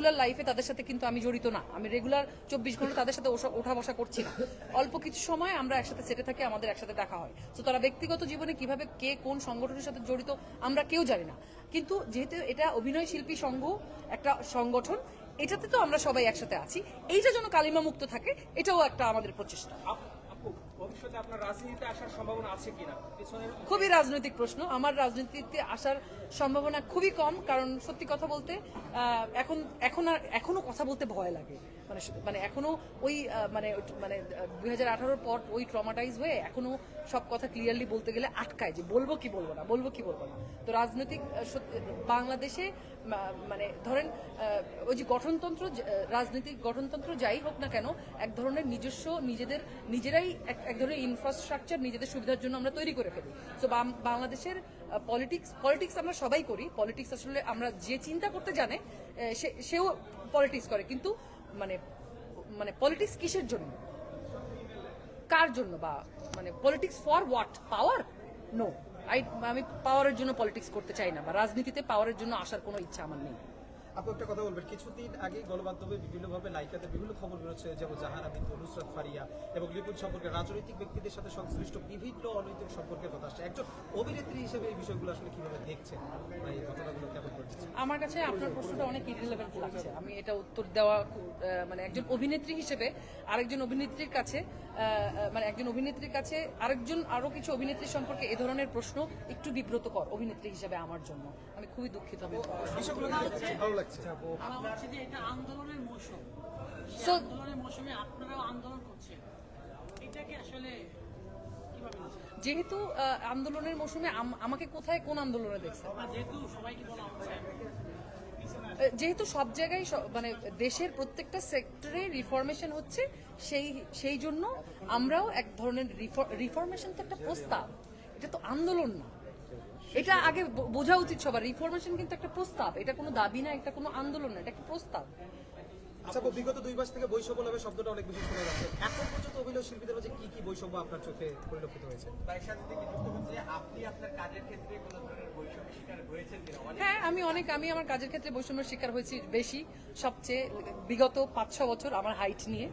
Regular লাইফে তাদের সাথে কিন্তু আমি জড়িত না, আমি রেগুলার 24 ঘন্টা তাদের সাথে ওঠা বসা করছি না। অল্প কিছু সময় আমরা একসাথে সেটে থাকি, আমাদের একসাথে দেখা হয়। তো তারা ব্যক্তিগত জীবনে কিভাবে কে কোন সংগঠনের সাথে জড়িত আমরা কেউ জানি না, কিন্তু যেহেতু এটা অভিনয় শিল্পী সংঘ একটা সংগঠন, এটাতে তো আমরা সবাই একসাথে আছি। এইটা যেন কালিমা মুক্ত থাকে, এটাও একটা আমাদের প্রচেষ্টা। ভবিষ্যতে আপনার রাজনীতিতে আসার সম্ভাবনা আছে কিনা? খুবই রাজনৈতিক প্রশ্ন। আমার রাজনীতিতে আসার সম্ভাবনা খুবই কম, কারণ সত্যি কথা বলতে এখনো কথা বলতে ভয় লাগে। মানে এখনো ওই মানে 2018 পর ওই ট্রমাটাইজ হয়ে এখনো সব কথা ক্লিয়ারলি বলতে গেলে আটকায়, যে বলবো কি বলবো না। তো রাজনৈতিক বাংলাদেশে মানে ধরেন ওই যে গঠনতন্ত্র, রাজনৈতিক গঠনতন্ত্র যাই হোক না কেন, এক ধরনের নিজস্ব নিজেরাই এক ধরনের ইনফ্রাস্ট্রাকচার নিজেদের সুবিধার জন্য আমরা তৈরি করে ফেলি। তো বাংলাদেশের পলিটিক্স আমরা সবাই করি। পলিটিক্স আসলে আমরা যে চিন্তা করতে জানে সেও পলিটিক্স করে, কিন্তু মানে পলিটিক্স কিসের জন্য, কার জন্য, বা মানে politics for what? Power? No, আমি পাওয়ারের জন্য পলিটিক্স করতে চাই না, বা রাজনীতিতে পাওয়ারের জন্য আসার কোনো ইচ্ছা আমার নেই। আপনি একটা কথা বলবেন, কিছুদিন আগে গণমাধ্যমে বিভিন্নভাবে লাইকাতে বিভিন্ন খবর বেরোচ্ছে, যেমন জাহান আমিন, নুসরাত ফারিয়া এবং লিপুন সম্পর্কে রাজনৈতিক ব্যক্তিদের সাথে সংশ্লিষ্ট বিভিন্ন অনৈতিক সম্পর্কের কথা আসছে। একজন অভিনেত্রী হিসেবে এই বিষয়গুলো আসলে কিভাবে দেখছেন, বা এই ঘটনাগুলো কেমন করছে? আমার কাছে আপনার প্রশ্নটা অনেক ইররিলেভেন্ট লাগছে। আমি এটা উত্তর দেওয়া মানে একজন অভিনেত্রী হিসেবে আরেকজন অভিনেত্রীর কাছে আরো কিছু অভিনেত্রী সম্পর্কে এ ধরনের প্রশ্ন একটু বিব্রতকর অভিনেত্রী হিসেবে আমার জন্য। আমি খুবই দুঃখিত। বিষয়গুলো ভালো লাগছে। এটা আন্দোলনের মৌসুম, আন্দোলনের মৌসুমে আপনারাও আন্দোলন করছেন, এটাকে আসলে কিভাবে নিচ্ছেন? যেহেতু আন্দোলনের মৌসুমে আমাকে কোথায় কোন আন্দোলনে দেখছেন? যেহেতু সবাইকে বলা হচ্ছে, যেহেতু সব জায়গায় মানে দেশের প্রত্যেকটা সেক্টরে রিফরমেশন হচ্ছে, সেই জন্য আমরাও এক ধরনের রিফরমেশন তো একটা প্রস্তাব, এটা তো আন্দোলন না। এটা আগে বোঝা উচিত সবার। রিফরমেশন কিন্তু একটা প্রস্তাব, এটা কোনো দাবি না, এটা কোনো আন্দোলন না, এটা একটা প্রস্তাব। আচ্ছা, বিগত 2 মাস থেকে বৈষম্য নামে শব্দটা অনেক বেশি শোনা যাচ্ছে। এখন পর্যন্ত অভিনয় শিল্পীদের মাঝে কি বৈষম্য আপনার চোখে পরিলক্ষিত হয়েছে? আপনি আপনার কাজের ক্ষেত্রে কোনো ধরনের বৈষম্যের শিকার হয়েছেন কিনা? হ্যাঁ, আমি আমার কাজের ক্ষেত্রে বৈষম্যের শিকার হয়েছি বেশি, সবচেয়ে বিগত 5-6 বছর আমার হাইট নিয়ে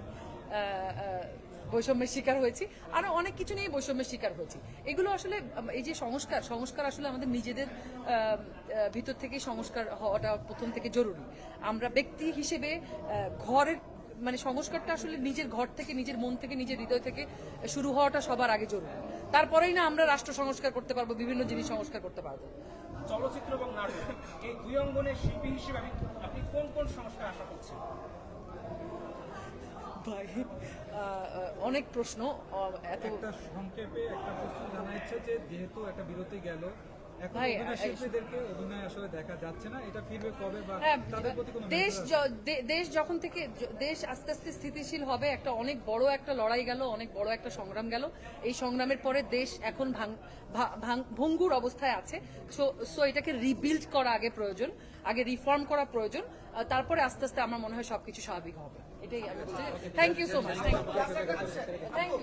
বৈষম্যের শিকার হয়েছি, আরো অনেক কিছু নিয়ে বৈষম্যের শিকার হয়েছি। এগুলো আসলে এই যে সংস্কার আসলে আমাদের নিজেদের ভিতর থেকে সংস্কার হওয়াটা প্রথম থেকে জরুরি। আমরা ব্যক্তি হিসেবে ঘরের মানে সংস্কারটা আসলে নিজের ঘর থেকে, নিজের মন থেকে, নিজের হৃদয় থেকে শুরু হওয়াটা সবার আগে জরুরি। তারপরেই না আমরা রাষ্ট্র সংস্কার করতে পারবো, বিভিন্ন জিনিস সংস্কার করতে পারবো। চলচ্চিত্র এবং নাটক এই দুই অঙ্গনের শিল্পী হিসেবে আপনি কোন কোন সংস্কার আশা করছেন? ভাই অনেক প্রশ্ন, এত একটা সংক্ষেপে একটা প্রশ্ন জানা ইচ্ছে যে যেহেতু একটা বিরতি গেল, এখন ভাই, অভিনয় শিল্পীদেরকে অভিনয় আসলে দেখা যাচ্ছে না, এটা ফিরবে কবে, বা হ্যাঁ, তাদের প্রতি কোনো দেশ আস্তে আস্তে স্থিতিশীল হবে, একটা অনেক বড় একটা লড়াই গেল, অনেক বড় একটা সংগ্রাম গেল। এই সংগ্রামের পরে দেশ এখন ভঙ্গুর অবস্থায় আছে। সো এটাকে রিবিল্ড করা আগে প্রয়োজন, আগে রিফর্ম করা প্রয়োজন, তারপরে আস্তে আস্তে আমার মনে হয় সবকিছু স্বাভাবিক হবে। এটাই আমি বলছি। Thank you so much. Thank you.